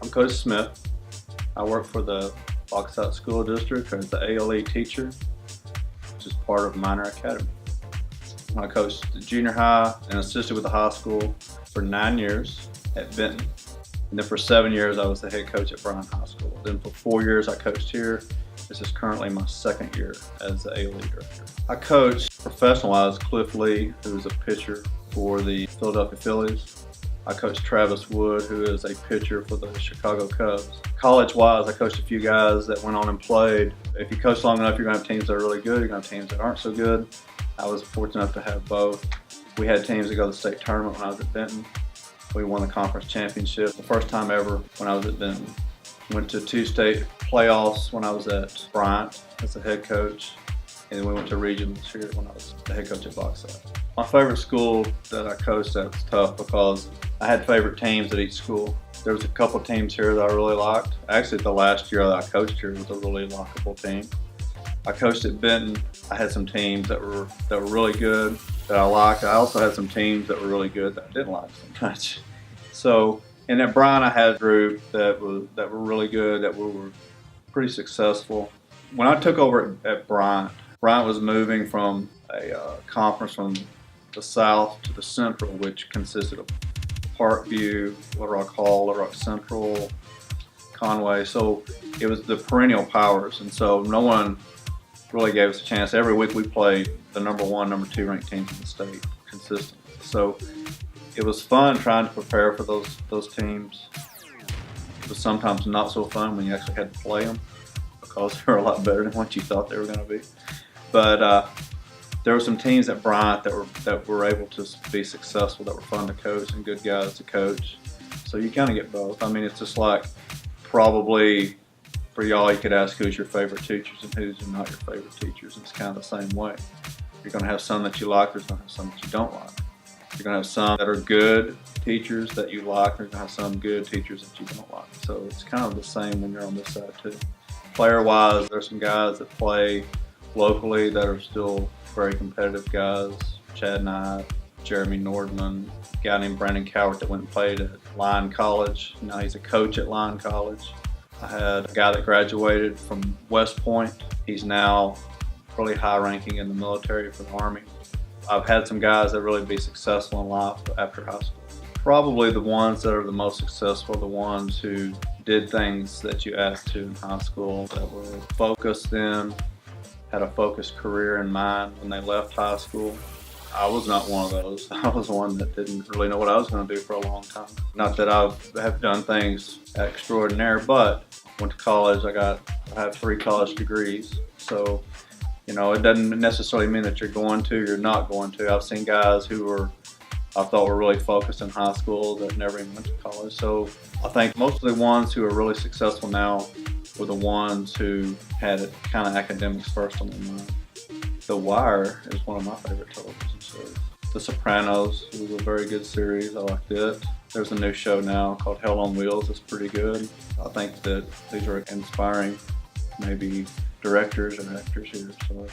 I'm Coach Smith. I work for the Bauxite School District as the ALE teacher, which is part of Minor Academy. I coached the junior high and assisted with the high school for 9 years at Benton. And then for 7 years, I was the head coach at Bryan High School. Then for 4 years, I coached here. This is currently my second year as the ALE director. I coached professional-wise Cliff Lee, who is a pitcher for the Philadelphia Phillies. I coached Travis Wood, who is a pitcher for the Chicago Cubs. College-wise, I coached a few guys that went on and played. If you coach long enough, you're going to have teams that are really good, you're going to have teams that aren't so good. I was fortunate enough to have both. We had teams that go to the state tournament when I was at Benton. We won the conference championship the first time ever when I was at Benton. Went to 2 state playoffs when I was at Bryant as the head coach. And then we went to regionals here when I was the head coach at Bauxite. My favorite school that I coached at was tough because I had favorite teams at each school. There was a couple teams here that I really liked. Actually, the last year that I coached here was a really likable team. I coached at Benton. I had some teams that were really good that I liked. I also had some teams that were really good that I didn't like so much. So, and at Bryan, I had a group that were really good, that were pretty successful. When I took over at Bryant was moving from a conference from the south to the central, which consisted of Parkview, Little Rock Hall, Little Rock Central, Conway. So it was the perennial powers, and so no one really gave us a chance. Every week we played the number 1, number 2 ranked teams in the state consistently. So it was fun trying to prepare for those teams. It was sometimes not so fun when you actually had to play them because they were a lot better than what you thought they were going to be. But there were some teams at Bryant that were able to be successful, that were fun to coach and good guys to coach. So you kind of get both. I mean, it's just like probably for y'all, you could ask who's your favorite teachers and who's not your favorite teachers. It's kind of the same way. You're going to have some that you like, there's going to have some that you don't like. You're going to have some that are good teachers that you like, there's going to have some good teachers that you don't like. So it's kind of the same when you're on this side too. Player-wise, there's some guys that play locally that are still very competitive guys. Chad Knight, Jeremy Nordman, a guy named Brandon Cowart that went and played at Lyon College. Now he's a coach at Lyon College. I had a guy that graduated from West Point. He's now really high ranking in the military for the Army. I've had some guys that really be successful in life after high school. Probably the ones that are the most successful, the ones who did things that you asked to in high school, that were focused in, had a focused career in mind when they left high school. I was not one of those. I was one that didn't really know what I was going to do for a long time. Not that I have done things extraordinary, but went to college. I have 3 college degrees. So, you know, it doesn't necessarily mean that you're not going to. I've seen guys who I thought were really focused in high school that never even went to college. So I think most of the ones who are really successful now were the ones who had kind of academics first on their mind. The Wire is one of my favorite television shows. The Sopranos was a very good series. I liked it. There's a new show now called Hell on Wheels. It's pretty good. I think that these are inspiring, maybe directors and actors here. So